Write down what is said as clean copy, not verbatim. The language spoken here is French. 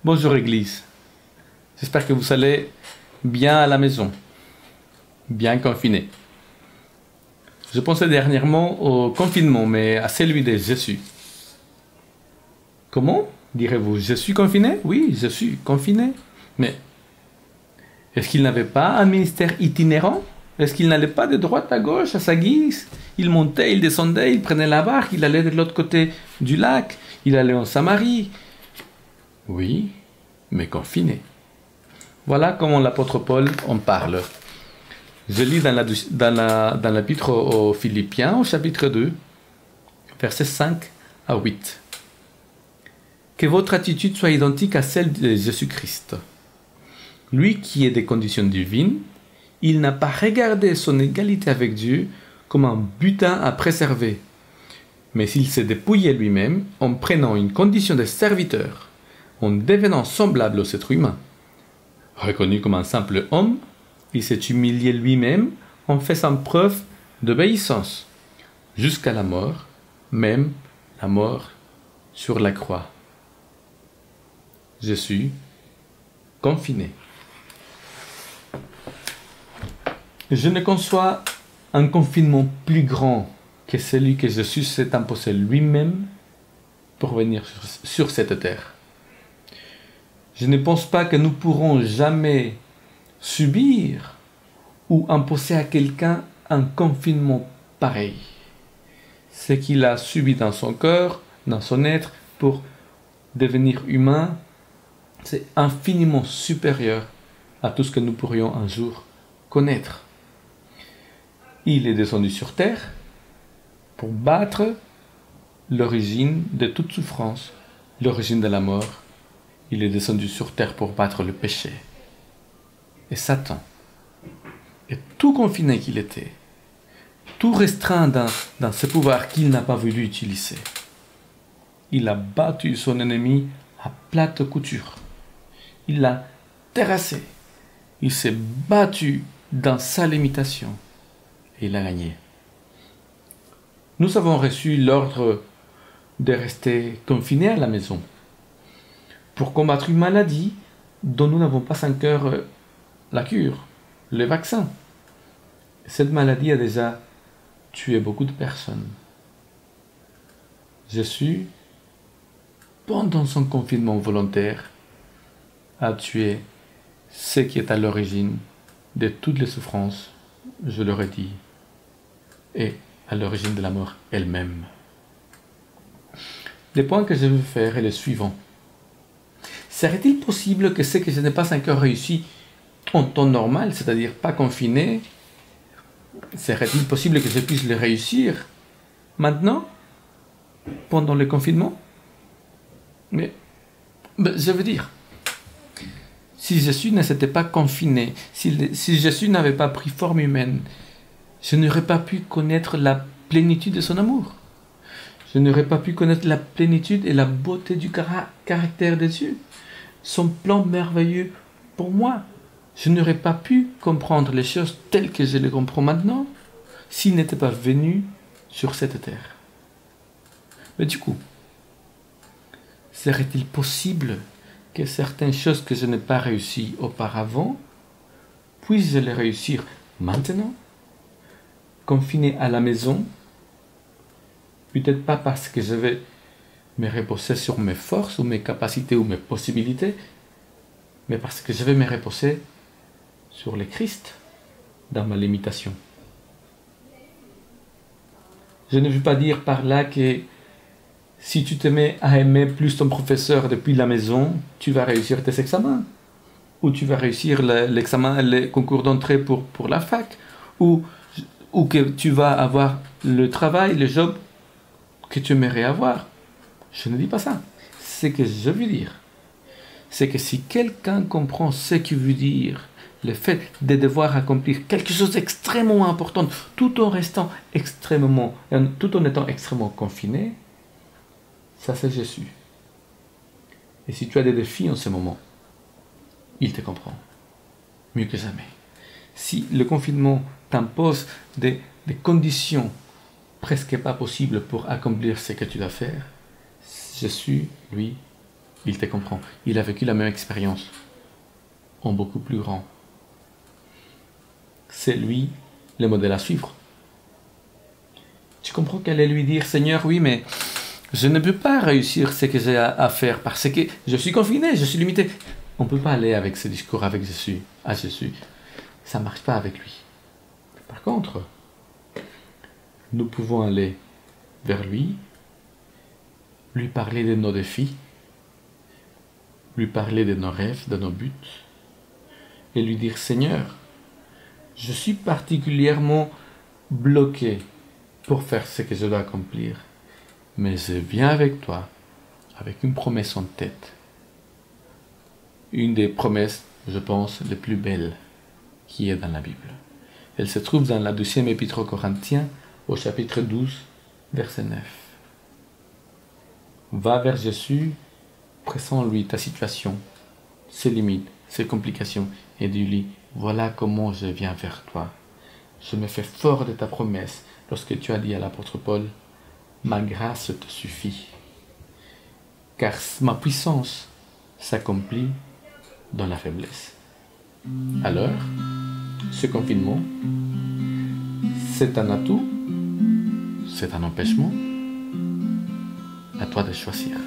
Bonjour Église. J'espère que vous allez bien à la maison, bien confiné. Je pensais dernièrement au confinement, mais à celui de Jésus. Comment direz-vous? Je suis confiné? Oui, je suis confiné. Mais est-ce qu'il n'avait pas un ministère itinérant? Est-ce qu'il n'allait pas de droite à gauche à sa guise? Il montait, il descendait, il prenait la barque, il allait de l'autre côté du lac, il allait en Samarie. Oui, mais confiné. Voilà comment l'apôtre Paul en parle. Je lis dans l'épître aux Philippiens, au chapitre 2, versets 5 à 8. Que votre attitude soit identique à celle de Jésus-Christ. Lui qui est des conditions divines, il n'a pas regardé son égalité avec Dieu comme un butin à préserver, mais il s'est dépouillé lui-même en prenant une condition de serviteur, en devenant semblable aux êtres humains. Reconnu comme un simple homme, il s'est humilié lui-même en faisant preuve d'obéissance, jusqu'à la mort, même la mort sur la croix. Je suis confiné. Je ne conçois un confinement plus grand que celui que Jésus s'est imposé lui-même pour venir sur cette terre. Je ne pense pas que nous pourrons jamais subir ou imposer à quelqu'un un confinement pareil. Ce qu'il a subi dans son cœur, dans son être, pour devenir humain, c'est infiniment supérieur à tout ce que nous pourrions un jour connaître. Il est descendu sur terre pour battre l'origine de toute souffrance, l'origine de la mort. Il est descendu sur terre pour battre le péché. Et Satan, et tout confiné qu'il était, tout restreint dans ce pouvoir qu'il n'a pas voulu utiliser, il a battu son ennemi à plate couture. Il l'a terrassé. Il s'est battu dans sa limitation. Et il a gagné. Nous avons reçu l'ordre de rester confinés à la maison pour combattre une maladie dont nous n'avons pas encore la cure, le vaccin. Cette maladie a déjà tué beaucoup de personnes. Jésus, pendant son confinement volontaire, a tué ce qui est à l'origine de toutes les souffrances, je l'aurais dit, et à l'origine de la mort elle-même. Le point que je veux faire est le suivant. Serait-il possible que ce que je n'ai pas encore réussi en temps normal, c'est-à-dire pas confiné, serait-il possible que je puisse le réussir maintenant, pendant le confinement? Mais je veux dire, si Jésus ne s'était pas confiné, si Jésus n'avait pas pris forme humaine, je n'aurais pas pu connaître la plénitude de son amour. Je n'aurais pas pu connaître la plénitude et la beauté du caractère de Dieu. Son plan merveilleux pour moi. Je n'aurais pas pu comprendre les choses telles que je les comprends maintenant s'il n'était pas venu sur cette terre. Mais du coup, serait-il possible que certaines choses que je n'ai pas réussies auparavant, puisse-je les réussir maintenant, confiné à la maison, peut-être pas parce que je vais me reposer sur mes forces ou mes capacités ou mes possibilités, mais parce que je vais me reposer sur le Christ dans ma limitation. Je ne veux pas dire par là que si tu te mets à aimer plus ton professeur depuis la maison, tu vas réussir tes examens, ou tu vas réussir l'examen, le concours d'entrée pour la fac, ou que tu vas avoir le travail, le job que tu aimerais avoir. Je ne dis pas ça. Ce que je veux dire, c'est que si quelqu'un comprend ce que veut dire le fait de devoir accomplir quelque chose d'extrêmement important, tout en étant extrêmement confiné, ça c'est Jésus. Et si tu as des défis en ce moment, il te comprend mieux que jamais. Si le confinement t'impose des conditions presque pas possibles pour accomplir ce que tu dois faire, Jésus, lui, Il te comprend. Il a vécu la même expérience, en beaucoup plus grand. C'est lui le modèle à suivre. Tu comprends qu'elle allait lui dire, Seigneur, oui, mais je ne peux pas réussir ce que j'ai à faire parce que je suis confiné, je suis limité. On ne peut pas aller avec ce discours avec Jésus, à Jésus. Ça ne marche pas avec lui. Par contre, nous pouvons aller vers lui parler de nos défis, lui parler de nos rêves, de nos buts, et lui dire, Seigneur, je suis particulièrement bloqué pour faire ce que je dois accomplir, mais je viens avec toi, avec une promesse en tête. Une des promesses, je pense, les plus belles qui est dans la Bible. Elle se trouve dans la 2e épître aux Corinthiens, au chapitre 12, verset 9. Va vers Jésus, présente-lui ta situation, ses limites, ses complications, et dis-lui, voilà comment je viens vers toi. Je me fais fort de ta promesse lorsque tu as dit à l'apôtre Paul, ma grâce te suffit, car ma puissance s'accomplit dans la faiblesse. Alors, ce confinement, c'est un atout, c'est un empêchement, à toi de choisir.